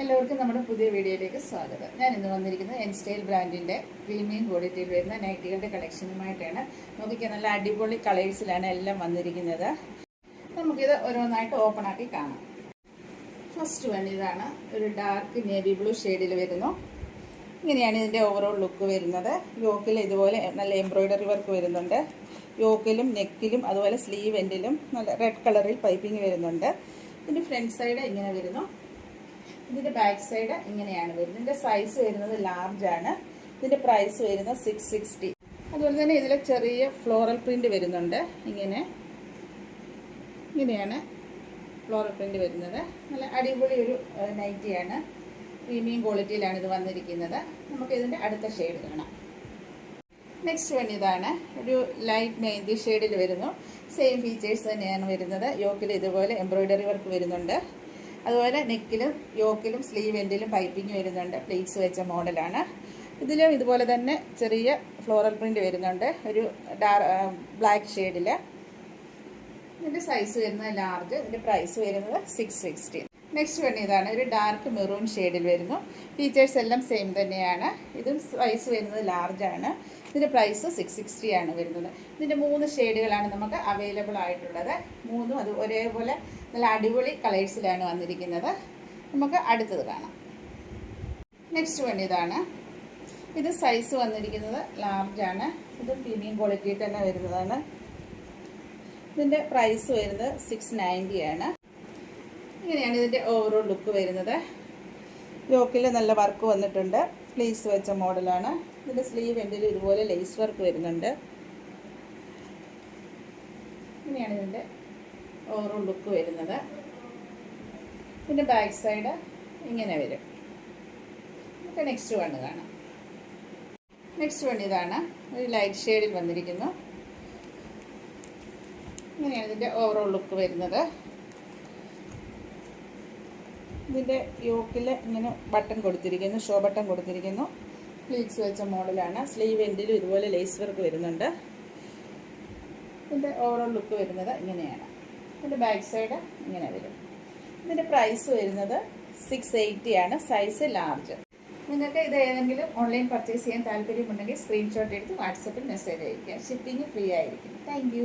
എല്ലാവർക്കും നമ്മുടെ പുതിയ വീഡിയോയിലേക്ക് സ്വാഗതം. ഞാൻ ഇന്ന് വന്നിരിക്കുന്നത് എൻ സ്റ്റൈൽ ബ്രാൻഡിൻ്റെ പ്രീമിയം ക്വാളിറ്റിയിൽ വരുന്ന നൈറ്റികളുടെ കളക്ഷനുമായിട്ടാണ്. നോക്കിക്കാൻ നല്ല അടിപൊളി കളേഴ്സിലാണ് എല്ലാം വന്നിരിക്കുന്നത്. നമുക്കിത് ഓരോന്നായിട്ട് ഓപ്പൺ ആക്കി കാണാം. ഫസ്റ്റ് വൺ ഇതാണ്. ഒരു ഡാർക്ക് നേവി ബ്ലൂ ഷെയ്ഡിൽ വരുന്നു. ഇങ്ങനെയാണ് ഇതിൻ്റെ ഓവറോൾ ലുക്ക് വരുന്നത്. യോക്കിൽ ഇതുപോലെ നല്ല എംബ്രോയ്ഡറി വർക്ക് വരുന്നുണ്ട്. യോക്കിലും നെക്കിലും അതുപോലെ സ്ലീവ് എൻഡിലും നല്ല റെഡ് കളറിൽ പൈപ്പിംഗ് വരുന്നുണ്ട്. ഇതിൻ്റെ ഫ്രണ്ട് സൈഡ് ഇങ്ങനെ വരുന്നു. ഇതിൻ്റെ ബാക്ക് സൈഡ് ഇങ്ങനെയാണ് വരുന്നത്. ഇതിൻ്റെ സൈസ് വരുന്നത് ലാർജ് ആണ്. ഇതിൻ്റെ പ്രൈസ് വരുന്നത് 660. അതുപോലെ തന്നെ ഇതിൽ ചെറിയ ഫ്ലോറൽ പ്രിന്റ് വരുന്നുണ്ട്. ഇങ്ങനെയാണ് ഫ്ലോറൽ പ്രിന്റ് വരുന്നത്. നല്ല അടിപൊളി ഒരു നൈറ്റിയാണ്. പ്രീമിയം ക്വാളിറ്റിയിലാണ് ഇത് വന്നിരിക്കുന്നത്. നമുക്ക് ഇതിൻ്റെ അടുത്ത ഷെയ്ഡ് കാണാം. നെക്സ്റ്റ് വൺ ഇതാണ്. ഒരു ലൈറ്റ് മെഹന്തി ഷെയ്ഡിൽ വരുന്നു. സെയിം ഫീച്ചേഴ്സ് തന്നെയാണ് വരുന്നത്. യോക്കിൽ ഇതുപോലെ എംബ്രോയ്ഡറി വർക്ക് വരുന്നുണ്ട്. അതുപോലെ നെക്കിലും യോക്കിലും സ്ലീവ് എൻഡിലും പൈപ്പിംഗ് വരുന്നുണ്ട്. പ്ലീറ്റ്സ് വെച്ച മോഡലാണ്. ഇതിലും ഇതുപോലെ തന്നെ ചെറിയ ഫ്ലോറൽ പ്രിന്റ് വരുന്നുണ്ട്. ഒരു ബ്ലാക്ക് ഷെയ്ഡിൽ. ഇതിൻ്റെ സൈസ് വരുന്നത് ലാർജ്. ഇതിൻ്റെ പ്രൈസ് വരുന്നത് 660. നെക്സ്റ്റ് വൺ ഇതാണ്. ഒരു ഡാർക്ക് മെറൂൺ ഷെയ്ഡിൽ വരുന്നു. ഫീച്ചേഴ്സ് എല്ലാം സെയിം തന്നെയാണ്. ഇതും സൈസ് വരുന്നത് ലാർജ് ആണ്. ഇതിൻ്റെ പ്രൈസ് 660 ആണ് വരുന്നത്. ഇതിൻ്റെ 3 ഷെയ്ഡുകളാണ് നമുക്ക് അവൈലബിൾ ആയിട്ടുള്ളത്. മൂന്നും അത് ഒരേപോലെ നല്ല അടിപൊളി കളേഴ്സിലാണ് വന്നിരിക്കുന്നത്. നമുക്ക് അടുത്തത് കാണാം. നെക്സ്റ്റ് വൺ ഇതാണ്. ഇത് സൈസ് വന്നിരിക്കുന്നത് ലാർജ് ആണ്. ഇത് പ്രീമിയം ക്വാളിറ്റി തന്നെ വരുന്നതാണ്. ഇതിൻ്റെ പ്രൈസ് വരുന്നത് 690 ആണ്. ഇങ്ങനെയാണ് ഇതിൻ്റെ ഓവറോൾ ലുക്ക് വരുന്നത്. യോക്കിൽ നല്ല വർക്ക് വന്നിട്ടുണ്ട്. പ്ലീസ് വെച്ച മോഡലാണ്. ഇതിൻ്റെ സ്ലീവ് എൻഡിൽ ഇതുപോലെ ലേസ് വർക്ക് വരുന്നുണ്ട്. ഇങ്ങനെയാണ് ഇതിൻ്റെ ഓവറോൾ ലുക്ക് വരുന്നത്. ഇതിൻ്റെ ബാക്ക് സൈഡ് ഇങ്ങനെ വരും. നമുക്ക് നെക്സ്റ്റ് വൺ കാണാം. നെക്സ്റ്റ് വൺ ഇതാണ്. ഒരു ലൈറ്റ് ഷെയ്ഡിൽ വന്നിരിക്കുന്നു. ഇങ്ങനെയാണ് ഇതിൻ്റെ ഓവറോൾ ലുക്ക് വരുന്നത്. ഇതിൻ്റെ യോക്കിൽ ഇങ്ങനെ ബട്ടൺ കൊടുത്തിരിക്കുന്നു. ഷോ ബട്ടൺ കൊടുത്തിരിക്കുന്നു. പ്ലീറ്റ്സ് വെച്ച മോഡലാണ്. സ്ലീവ് എൻഡിലും ഇതുപോലെ ലേസ് വർക്ക് വരുന്നുണ്ട്. ഇതിൻ്റെ ഓവറോൾ ലുക്ക് വരുന്നത് ഇങ്ങനെയാണ്. ഇതിൻ്റെ ബാക്ക് സൈഡ് ഇങ്ങനെ വരും. ഇതിൻ്റെ പ്രൈസ് വരുന്നത് 680 ആണ്. Size large. നിങ്ങൾക്ക് ഇത് ഏതെങ്കിലും ഓൺലൈൻ പർച്ചേസ് ചെയ്യാൻ താല്പര്യമുണ്ടെങ്കിൽ സ്ക്രീൻഷോട്ട് എടുത്ത് വാട്സപ്പിൽ മെസ്സേജ് അയയ്ക്കുക. ഷിപ്പിംഗ് ഫ്രീ ആയിരിക്കും. താങ്ക്